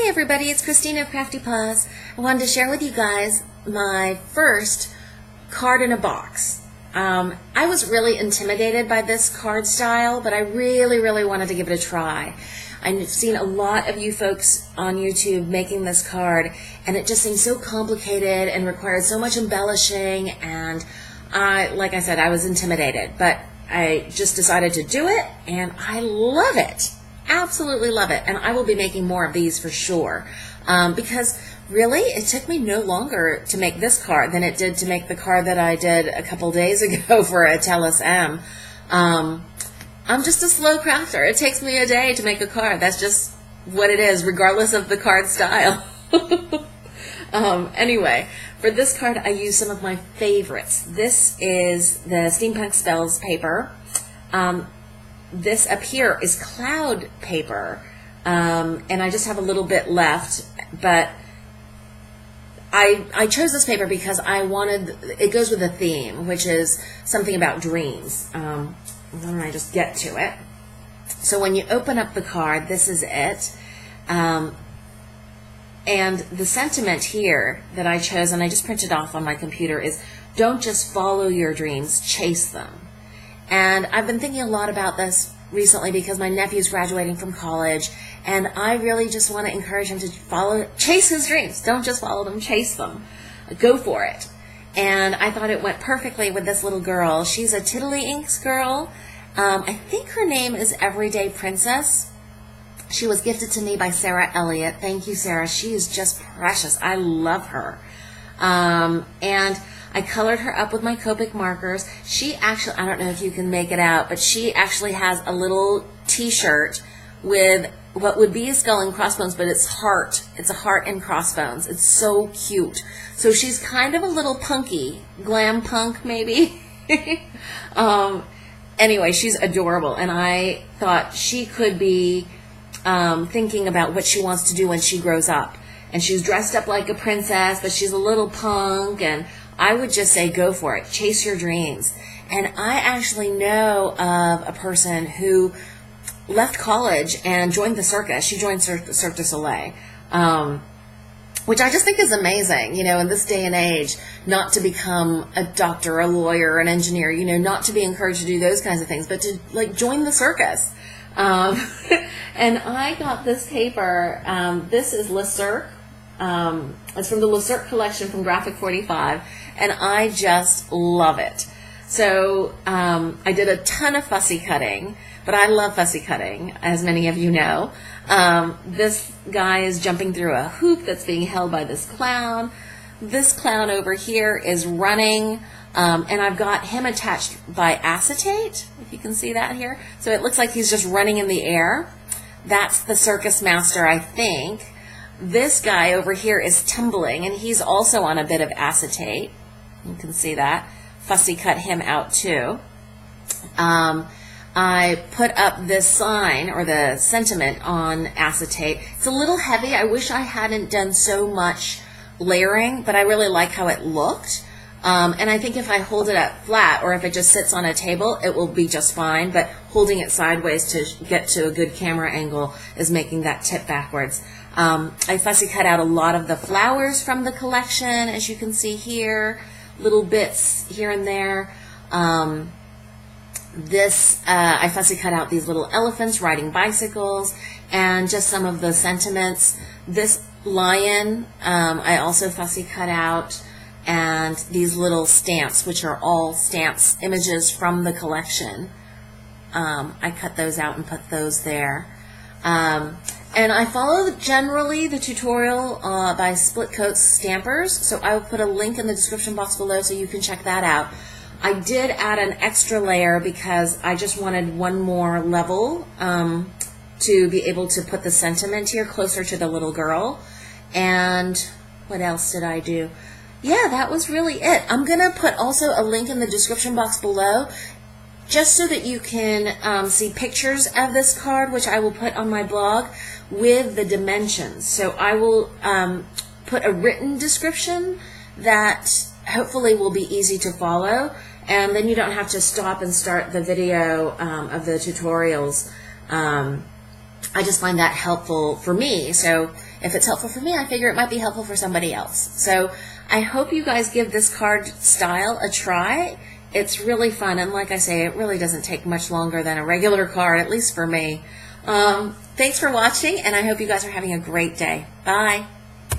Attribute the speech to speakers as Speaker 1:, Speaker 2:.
Speaker 1: Hey everybody, it's Christina of Crafty Paws. I wanted to share with you guys my first card in a box. I was really intimidated by this card style, but I really wanted to give it a try. I've seen a lot of you folks on YouTube making this card, and it just seems so complicated and required so much embellishing, and like I said, I was intimidated, but I just decided to do it, and I love it. Absolutely love it, and I will be making more of these for sure, because really it took me no longer to make this card than it did to make the card that I did a couple days ago for a Tellus M. I'm just a slow crafter. It takes me a day to make a card. That's just what it is, regardless of the card style. Anyway, for this card I used some of my favorites. This is the Steampunk Spells paper. This up here is cloud paper, and I just have a little bit left, but I chose this paper because I wanted, it goes with a theme, which is something about dreams. Why don't I just get to it? So when you open up the card, this is it, and the sentiment here that I chose, and I just printed off on my computer, is don't just follow your dreams, chase them. And I've been thinking a lot about this recently because my nephew's graduating from college, and I really just want to encourage him to chase his dreams. Don't just follow them, chase them. Go for it. And I thought it went perfectly with this little girl. She's a Tiddly Inks girl. I think her name is Everyday Princess. She was gifted to me by Sarah Elliott. Thank you, Sarah. She is just precious. I love her. And I colored her up with my Copic markers. She actually, I don't know if you can make it out, but she actually has a little t-shirt with what would be a skull and crossbones, but it's heart. It's a heart and crossbones. It's so cute. So she's kind of a little punky, glam punk maybe. Anyway, she's adorable, and I thought she could be thinking about what she wants to do when she grows up. And she's dressed up like a princess, but she's a little punk, and I would just say go for it. Chase your dreams. And I actually know of a person who left college and joined the circus. She joined Cirque du Soleil, which I just think is amazing, you know, in this day and age, not to become a doctor, a lawyer, an engineer, you know, not to be encouraged to do those kinds of things, but to, like, join the circus. And I got this paper. This is Le Cirque. It's from the Cirque Collection from Graphic 45, and I just love it. So I did a ton of fussy cutting, but I love fussy cutting, as many of you know. This guy is jumping through a hoop that's being held by this clown. This clown over here is running, and I've got him attached by acetate, if you can see that here. So it looks like he's just running in the air. That's the circus master, I think. This guy over here is tumbling, and he's also on a bit of acetate. You can see that. Fussy cut him out too. I put up this sign, or the sentiment, on acetate. It's a little heavy. I wish I hadn't done so much layering, but I really like how it looked. And I think if I hold it up flat, or if it just sits on a table, it will be just fine, but holding it sideways to get to a good camera angle is making that tip backwards. I fussy cut out a lot of the flowers from the collection, as you can see here, little bits here and there. I fussy cut out these little elephants riding bicycles, and just some of the sentiments. This lion, I also fussy cut out, and these little stamps, which are all stamps, images from the collection. I cut those out and put those there. And I follow generally the tutorial by Split Coats Stampers, so I will put a link in the description box below so you can check that out. I did add an extra layer because I just wanted one more level to be able to put the sentiment here closer to the little girl. And what else did I do? Yeah, that was really it. I'm going to put also a link in the description box below just so that you can see pictures of this card, which I will put on my blog with the dimensions. So I will put a written description that hopefully will be easy to follow, and then you don't have to stop and start the video of the tutorials I just find that helpful for me. So if it's helpful for me, I figure it might be helpful for somebody else. So I hope you guys give this card style a try. It's really fun, and like I say, it really doesn't take much longer than a regular card, at least for me. Thanks for watching, and I hope you guys are having a great day. Bye.